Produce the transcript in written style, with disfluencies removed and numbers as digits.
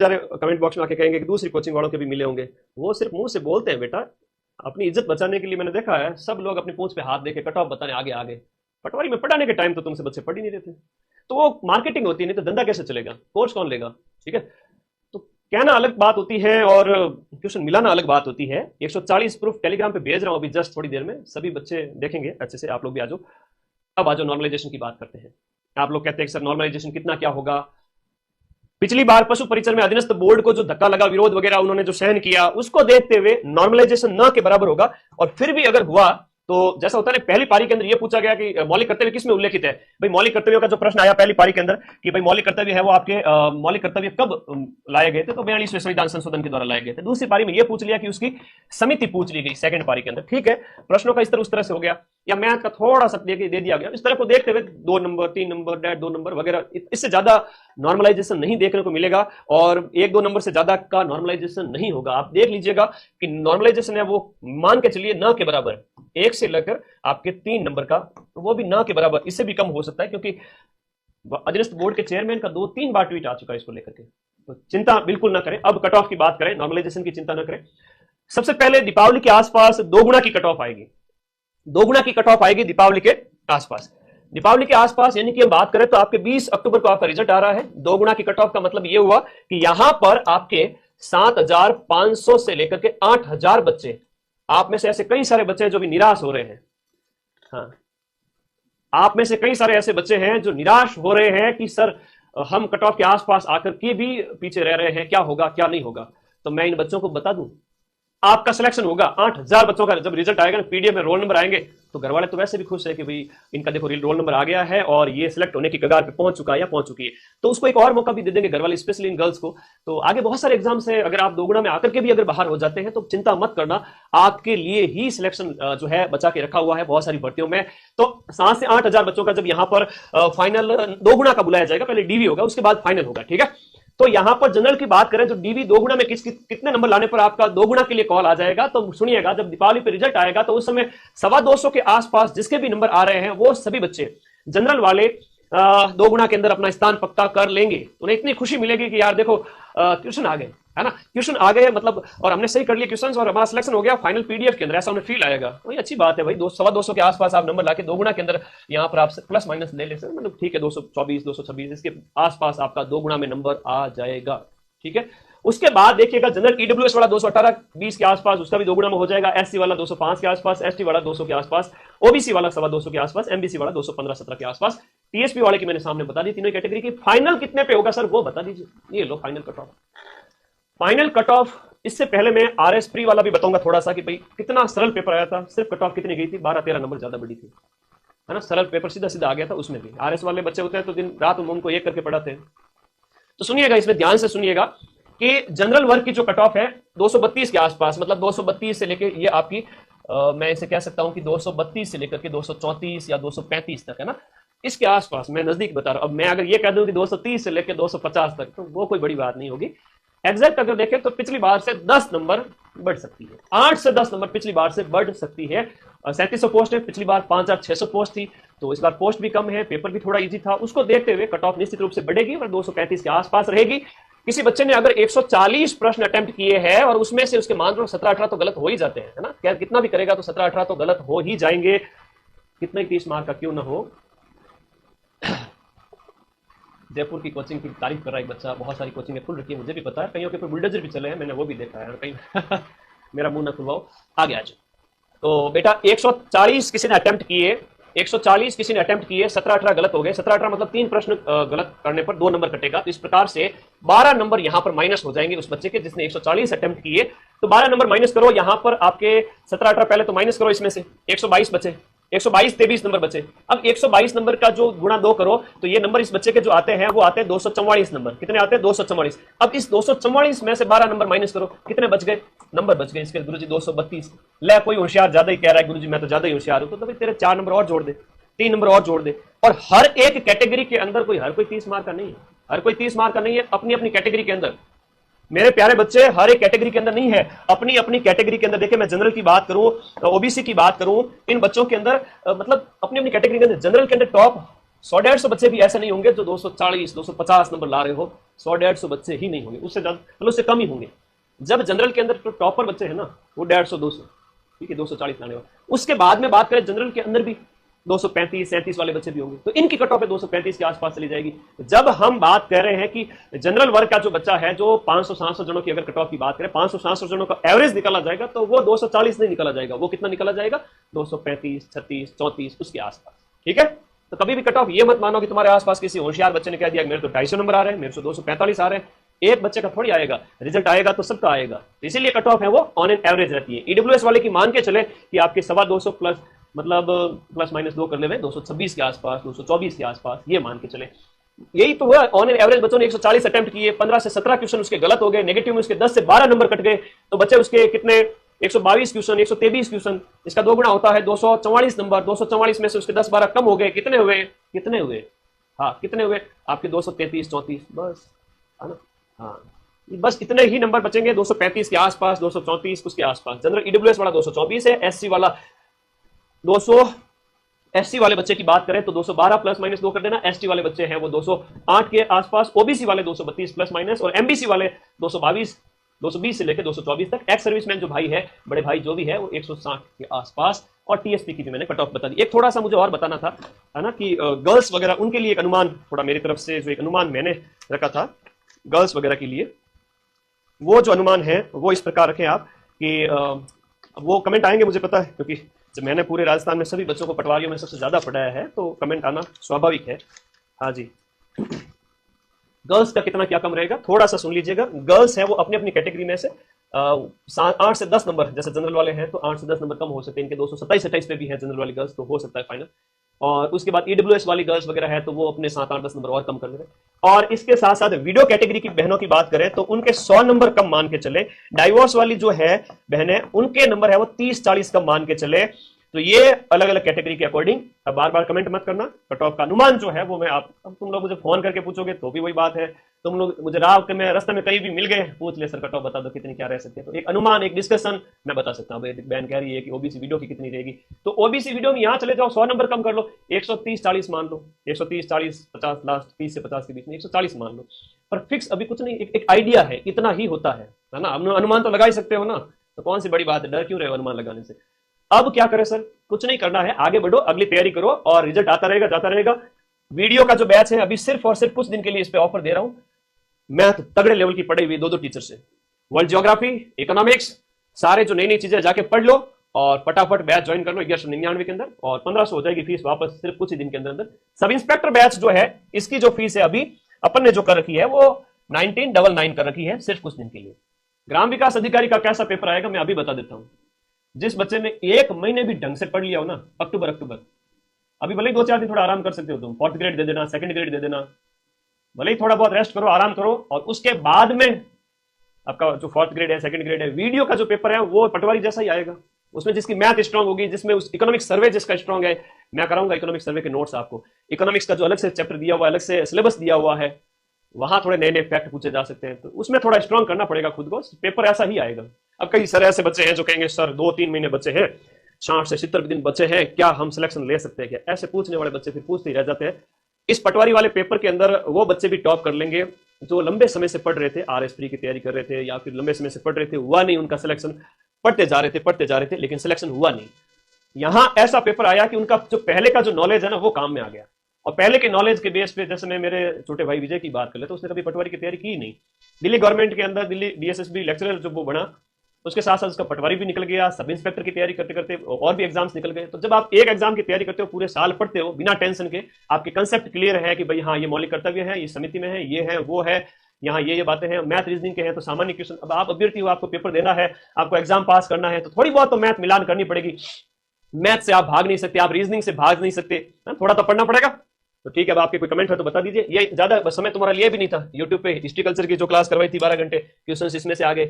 सारे comment box में आके कहेंगे कि दूसरी कोचिंग वालों के भी मिले होंगे। वो सिर्फ मुंह से बोलते हैं बेटा, अपनी इज्जत बचाने के लिए। मैंने देखा है सब लोग अपनी पूंछ पे हाथ देके कट ऑफ बताने आगे आगे। पटवारी में पढ़ाने के टाइम तो तुमसे बच्चे पढ़ ही नहीं रहे थे। तो वो मार्केटिंग होती है, नहीं तो धंधा कैसे चलेगा, कोर्स कौन लेगा? ठीक है, तो कहना अलग बात होती है और ट्यूशन मिलाना अलग बात होती है। 140 प्रूफ टेलीग्राम पे भेज रहा हूँ अभी जस्ट थोड़ी देर में, सभी बच्चे देखेंगे अच्छे से। आप लोग भी आ जाओ। अब आ जाओ, नॉर्मलाइजेशन की बात करते हैं। आप लोग कहते हैं सर नॉर्मलाइजेशन कितना क्या होगा। पिछली बार पशु परिचर में अधीनस्थ बोर्ड को जो धक्का लगा, विरोध वगैरह उन्होंने जो सहन किया, उसको देखते हुए नॉर्मलाइजेशन न के बराबर होगा। और फिर भी अगर हुआ तो जैसा होता है ना, पहली पारी के अंदर यह पूछा गया कि मौलिक कर्तव्य किसमें उल्लेखित है। भाई मौलिक कर्तव्यों का जो प्रश्न आया पहली पारी के अंदर कि भाई मौलिक कर्तव्य है वो आपके मौलिक कर्तव्य कब लाए गए थे, तो 42वें संविधान संशोधन के द्वारा लाए गए थे। दूसरी पारी में यह पूछ लिया कि उसकी समिति पूछ ली गई सेकंड पारी के अंदर। ठीक है, प्रश्नों का इस तरह उस तरह से हो गया, या मैथ का थोड़ा सा दे दिया गया। इस तरह को देखते हुए 2 नंबर 3 नंबर डेट 2 नंबर वगैरह, इससे ज्यादा नॉर्मलाइजेशन नहीं देखने को मिलेगा और 1-2 नंबर से ज्यादा का नॉर्मलाइजेशन नहीं होगा। आप देख लीजिएगा कि नॉर्मलाइजेशन है वो मान के चलिए न के बराबर, 1 से लेकर आपके 3 नंबर का, तो वो भी न के बराबर, इससे भी कम हो सकता है क्योंकि अधीनस्थ बोर्ड के चेयरमैन का 2-3 बार ट्वीट आ चुका है इसको लेकर के। तो चिंता बिल्कुल ना करें। अब कट ऑफ की बात करें, नॉर्मलाइजेशन की चिंता ना करें। सबसे पहले दीपावली के आसपास 2 गुना की कट ऑफ आएगी, 2 गुना की कट ऑफ आएगी दीपावली के आसपास। दीपावली के आसपास यानी कि हम बात करें तो आपके 20 अक्टूबर को आपका रिजल्ट आ रहा है। 2 गुना की कट ऑफ का मतलब यह हुआ कि यहां पर आपके 7,500 से लेकर के 8,000 बच्चे, आप में से ऐसे कई सारे बच्चे हैं जो भी निराश हो रहे हैं। हाँ, आप में से कई सारे ऐसे बच्चे हैं जो निराश हो रहे हैं कि सर हम कट ऑफ के आसपास आकर के भी पीछे रह रहे हैं, क्या होगा क्या नहीं होगा। तो मैं इन बच्चों को बता दूं, आपका सिलेक्शन होगा। 8,000 बच्चों का जब रिजल्ट आएगा ना, पीडीएफ में रोल नंबर आएंगे, तो घर वाले तो वैसे भी खुश है कि भाई इनका देखो रोल नंबर आ गया है और ये सिलेक्ट होने की कगार पे पहुंच चुका है या पहुंच चुकी है, तो उसको एक और मौका भी दे देंगे घर वाले, स्पेशली इन गर्ल्स को। तो आगे बहुत सारे एग्जाम्स है, अगर आप 2 गुना में आकर के भी अगर बाहर हो जाते हैं तो चिंता मत करना, आपके लिए ही सिलेक्शन जो है बचा के रखा हुआ है बहुत सारी भर्तियों में। तो 7 से 8,000 बच्चों का जब यहाँ पर फाइनल 2 गुना का बुलाया जाएगा, पहले डीवी होगा उसके बाद फाइनल होगा। ठीक है, तो यहां पर जनरल की बात करें तो डीवी 2 गुना में कितने नंबर लाने पर आपका 2 गुना के लिए कॉल आ जाएगा। तो सुनिएगा, जब दीपावली पे रिजल्ट आएगा तो उस समय 225 के आसपास जिसके भी नंबर आ रहे हैं वो सभी बच्चे जनरल वाले 2 गुना के अंदर अपना स्थान पक्का कर लेंगे। उन्हें इतनी खुशी मिलेगी कि यार देखो ट्यूशन आ गए, है ना, ट्यूशन आ गए मतलब, और हमने सही कर लिए क्वेश्चंस और हमारा सिलेक्शन हो गया फाइनल पीडीएफ के अंदर, ऐसा उन्हें फील आएगा। तो ये अच्छी बात है भाई, 200 के आसपास आप नंबर लाके 2 गुना के अंदर यहाँ पर आप प्लस माइनस ले लेते हैं, मतलब ठीक है 224 226 इसके आसपास आपका 2 गुना में नंबर आ जाएगा। ठीक है, उसके बाद देखिएगा जनरल ईडब्ल्यूएस वाला 218-20 के आसपास, उसका भी 2 गुना में हो जाएगा। एससी वाला 205 के आसपास, एसटी वाला 200 के आसपास, ओबीसी वाला 225 के आसपास, एमबीसी वाला 215-17 के आसपास, टीएसपी वाले की मैंने सामने बता दी तीनों कैटेगरी की। फाइनल कितने पे होगा सर वो बता दीजिए। ये लो final cut off. Final cut off इससे पहले मैं आरएस प्री वाला भी बताऊंगा थोड़ा सा कि भाई कितना सरल पेपर आया था, सिर्फ कट ऑफ कितनी गई थी, 12-13 नंबर ज्यादा बड़ी थी, है ना। सरल पेपर सीधा सीधा आ गया था, उसमें भी आरएस वाले बच्चे होते हैं तो दिन रात उनको एक करके पढ़ाते हैं। तो सुनिएगा, इसमें ध्यान से सुनिएगा कि जनरल वर्ग की जो कट ऑफ है 232 के आसपास, मतलब 232 से लेकर ये आपकी मैं इसे कह सकता हूं कि 232 से लेकर के 234 या 235 तक, है ना, इसके आसपास मैं नजदीक बता रहा हूं। अब मैं अगर ये कह दूं कि 230 से लेकर 250 तक, तो वो कोई बड़ी बात नहीं होगी। एग्जैक्ट अगर देखें तो पिछली बार से 10 नंबर बढ़ सकती है, 8 से 10 नंबर पिछली बार से बढ़ सकती है। 3700 पोस्ट है, पिछली बार 5,600 पोस्ट थी, तो इस बार पोस्ट भी कम है, पेपर भी थोड़ा इजी था, उसको देखते हुए कट ऑफ निश्चित रूप से बढ़ेगी और 235 के आसपास रहेगी। किसी बच्चे ने अगर 140 प्रश्न अटेम्प्ट किए हैं और उसमें से उसके मान लो 17-18 तो गलत हो ही जाते हैं, है ना, क्या कितना भी करेगा तो 17-18 तो गलत हो ही जाएंगे, कितने 30 मार्क का क्यों ना हो। जयपुर की कोचिंग की तारीफ कर रहा है एक बच्चा, बहुत सारी कोचिंग फुल रखी है, मुझे भी पता है, कहीं के ऊपर बुलडोजर भी चले हैं, मैंने वो भी देखा है कहीं। मेरा मुंह ना खुलवाओ, आगे आ जाओ। तो बेटा 140 किसी ने अटेम्प्ट किए, 140 किसी ने अटेम्प्ट किए, 17-18 गलत हो गए। 17-18 मतलब 3 प्रश्न गलत करने पर 2 नंबर कटेगा। तो इस प्रकार से 12 नंबर यहां पर माइनस हो जाएंगे उस बच्चे के जिसने 140 अटेम्प्ट किए। तो 12 नंबर माइनस करो यहां पर आपके 17-18 पहले तो माइनस करो, इसमें से 122 बचे, 122-23 नंबर बचे। अब 122 नंबर का जो गुणा 2 करो तो ये नंबर इस बच्चे के जो आते हैं वो आते हैं 244 नंबर। कितने आते हैं? 244। अब इस 244 में से 12 नंबर माइनस करो, कितने बच गए? नंबर बच गए इसके गुरुजी 232। ले कोई होशियार ज्यादा ही कह रहा है गुरुजी मैं तो ज्यादा ही होशियार हूं, तो भाई तेरे 4 नंबर और जोड़ दे, 3 नंबर और जोड़ दे। और हर एक कैटेगरी के अंदर हर कोई 30 मार्क का नहीं है, हर कोई 30 मार्क का नहीं है, अपनी अपनी कैटेगरी के अंदर। मेरे प्यारे बच्चे हर एक कैटेगरी के अंदर नहीं है, अपनी अपनी कैटेगरी के अंदर। देखिए मैं जनरल की बात करूं, ओबीसी की बात करूं, इन बच्चों के अंदर मतलब अपनी अपनी कैटेगरी के अंदर जनरल के अंदर टॉप 100-150 बच्चे भी ऐसे नहीं होंगे जो 240 250 नंबर ला रहे हो। 100-150 बच्चे ही नहीं होंगे, उससे ज्यादा मतलब उससे कम ही होंगे। जब जनरल के अंदर तो टॉपर बच्चे हैं ना वो 150-200, ठीक है, 240 लाने वाले। उसके बाद में बात करें जनरल के अंदर भी 235-37 वाले बच्चे भी होंगे, तो इनकी कट ऑफ 235 के आसपास चली जाएगी। जब हम बात कर रहे हैं कि जनरल वर्ग का जो बच्चा है जो 500-700 जनों की अगर कट ऑफ की बात करें, 500-700 जनों का एवरेज निकाला जाएगा तो वो 240 नहीं निकाला जाएगा, वो कितना निकाला जाएगा 235, 36, 34 उसके आसपास, ठीक है। तो कभी भी कट ऑफ ये मत मानो कि तुम्हारे आसपास किसी होशियार बच्चे ने कह दिया मेरे तो 250 नंबर आ रहे हैं, मेरे तो 245 आ रहे हैं। एक बच्चे का थोड़ी आएगा, रिजल्ट आएगा तो सबका आएगा, इसीलिए कट ऑफ है वो ऑन एन एवरेज रहती है। ईडब्ल्यूएस वाले की मान के चले कि आपके 225 प्लस मतलब प्लस माइनस 2 कर ले 226 के आसपास, 224 के आसपास, ये मान के चले। यही तो हुआ, ऑन एन एवरेज बच्चों ने 140 अटेम्प्ट किए, 15 से 17 क्वेश्चन उसके गलत हो गए, नेगेटिव में उसके 10 से 12 नंबर कट गए, तो बच्चे उसके कितने 122 क्वेश्चन, 123 क्वेश्चन, इसका 2 गुना होता है 244 नंबर। 244 में से उसके 10-12 कम हो गए, कितने हुए, हाँ कितने हुए आपके 233-34, बस, है ना, हाँ बस इतने ही नंबर बचेंगे, 235 के आसपास, 234 उसके आसपास। जनरल ईडब्ल्यूएस वाला 224 है, एससी वाला 200, एससी वाले बच्चे की बात करें तो 212 प्लस माइनस 2 कर देना, एसटी वाले बच्चे हैं वो 208 के आसपास, ओबीसी वाले 232 प्लस माइनस, और एमबीसी वाले 220 से लेकर 224 तक। एक्स सर्विसमैन जो भाई है, बड़े भाई जो भी है, वो 160 के आसपास। और टीएसपी की भी मैंने कट ऑफ बता दी। एक थोड़ा सा मुझे और बताना था, है ना, कि गर्ल्स वगैरह उनके लिए एक अनुमान, थोड़ा मेरी तरफ से जो एक अनुमान मैंने रखा था गर्ल्स वगैरह के लिए, वो जो अनुमान है वो इस प्रकार रखें आप कि वो कमेंट आएंगे मुझे पता है, क्योंकि जब मैंने पूरे राजस्थान में सभी बच्चों को पटवारियों में सबसे ज्यादा पढ़ाया है तो कमेंट आना स्वाभाविक है। हाँ जी, गर्ल्स का कितना क्या कम रहेगा थोड़ा सा सुन लीजिएगा। गर्ल्स है वो अपनी अपनी कैटेगरी में से 8 से 10 नंबर, जैसे जनरल वाले हैं तो 8 से 10 नंबर कम हो सकते हैं, इनके 227-28 पे भी है जनरल वाली गर्ल्स, तो हो सकता है फाइनल। और उसके बाद ईडब्ल्यूएस वाली गर्ल्स वगैरह है तो वो अपने 7-8-10 नंबर और कम कर देंगे। और इसके साथ साथ वीडियो कैटेगरी की बहनों की बात करें तो उनके 100 नंबर कम मान के चले। डाइवोर्स वाली जो है बहनें, उनके नंबर है वो 30-40 कम मान के चले। तो ये अलग अलग कैटेगरी के अकॉर्डिंग, अब बार बार कमेंट मत करना, कट ऑफ का अनुमान जो है वो मैं अब तुम लोग मुझे फोन करके पूछोगे तो भी वही बात है, तुम लोग मुझे रास्ते में कहीं भी मिल गए पूछ ले सर कट ऑफ बता दो कितनी क्या रह सकती है, तो एक अनुमान एक डिस्कशन मैं बता सकता हूँ। बहन कह रही है कि ओबीसी वीडियो की कितनी रहेगी, तो ओबीसी वीडियो में यहाँ चले जाओ 100 नंबर कम कर लो, 130-40 मान लो, 130-40-50 लास्ट 30 से 50 के बीच में 140 मान लो। पर फिक्स अभी कुछ नहीं, एक आइडिया है, इतना ही होता है ना, अनुमान तो लगा ही सकते हो ना, तो कौन सी बड़ी बात है, डर क्यों रहे हो अनुमान लगाने से। अब क्या करें सर, कुछ नहीं करना है, आगे बढ़ो, अगली तैयारी करो और रिजल्ट आता रहेगा जाता रहेगा। वीडियो का जो बैच है अभी सिर्फ और सिर्फ कुछ दिन के लिए इस पे ऑफर दे रहा हूं। मैथ तगड़े लेवल की पढ़ी हुई 2 टीचर से, वर्ल्ड ज्योग्राफी, इकोनॉमिक्स, सारे जो नई नई चीजें जाके पढ़ लो और फटाफट बैच ज्वाइन कर लो 1199 के अंदर, और 1500 हो जाएगी फीस वापस सिर्फ कुछ ही दिन के अंदर अंदर। सब इंस्पेक्टर बैच जो है इसकी जो फीस है अभी अपन ने जो कर रखी है वो 1999 कर रखी है सिर्फ कुछ दिन के लिए। ग्राम विकास अधिकारी का कैसा पेपर आएगा मैं अभी बता देता हूं। जिस बच्चे ने 1 महीने भी ढंग से पढ़ लिया हो ना, अक्टूबर अभी भले ही 2-4 दिन थोड़ा आराम कर सकते हो तुम, 4th ग्रेड दे देना, 2nd ग्रेड दे देना, भले ही थोड़ा बहुत रेस्ट करो, आराम करो, और उसके बाद में आपका जो 4th ग्रेड है 2nd ग्रेड है, वीडियो का जो पेपर है वो पटवारी जैसा ही आएगा। उसमें जिसकी मैथ स्ट्रांग होगी, जिसमें उस इकोनॉमिक सर्वे जिसका स्ट्रांग है, मैं कराऊंगा इकोनॉमिक सर्वे के नोट्स आपको। इकोनॉमिक्स का जो अलग से चैप्टर दिया हुआ है, अलग से सिलेबस दिया हुआ है, वहां थोड़े नए नए फैक्ट पूछे जा सकते हैं, तो उसमें थोड़ा स्ट्रांग करना पड़ेगा खुद को, पेपर ऐसा ही आएगा। अब कई सर ऐसे बच्चे हैं जो कहेंगे सर 2-3 महीने बच्चे हैं, 60 से 70 दिन बच्चे हैं, क्या हम सिलेक्शन ले सकते हैं क्या? ऐसे पूछने वाले बच्चे फिर पूछते ही रह जाते हैं। इस पटवारी वाले पेपर के अंदर वो बच्चे भी टॉप कर लेंगे जो लंबे समय से पढ़ रहे थे, RS प्री की तैयारी कर रहे थे, या फिर लंबे समय से पढ़ रहे थे, हुआ नहीं उनका सिलेक्शन, पढ़ते जा रहे थे लेकिन सिलेक्शन हुआ नहीं। यहां ऐसा पेपर आया कि उनका जो पहले का जो नॉलेज है ना वो काम में आ गया, और पहले के नॉलेज के बेस पे, जैसे मैं मेरे छोटे भाई विजय की बात कर ले तो उसने कभी पटवारी की तैयारी की नहीं, दिल्ली गवर्नमेंट के अंदर दिल्ली DSSB लेक्चरर जो वो बना, उसके साथ साथ उसका पटवारी भी निकल गया, सब इंस्पेक्टर की तैयारी करते करते और भी एग्जाम्स निकल गए। तो जब आप एक एग्जाम की तैयारी करते हो, पूरे साल पढ़ते हो बिना टेंशन के, आपके कंसेप्ट क्लियर है कि भाई हाँ ये मौलिक कर्तव्य है, ये समिति में है, ये है वो है, यहाँ ये बातें हैं, मैथ रीजनिंग के हैं तो सामान्य क्वेश्चन। अब आप अभ्यर्थी हो, आपको पेपर देना है, आपको एग्जाम पास करना है, तो थोड़ी बहुत तो मैथ मिलान करनी पड़ेगी। मैथ से आप भाग नहीं सकते, आप रीजनिंग से भाग नहीं सकते, थोड़ा तो पढ़ना पड़ेगा। तो ठीक है, अब आपके कोई कमेंट है तो बता दीजिए। ये ज्यादा समय तुम्हारा लिए भी नहीं था, यूट्यूब पे हिस्ट्री कल्चर की जो क्लास करवाई थी 12 घंटे, क्वेश्चन इसमें से आ गए।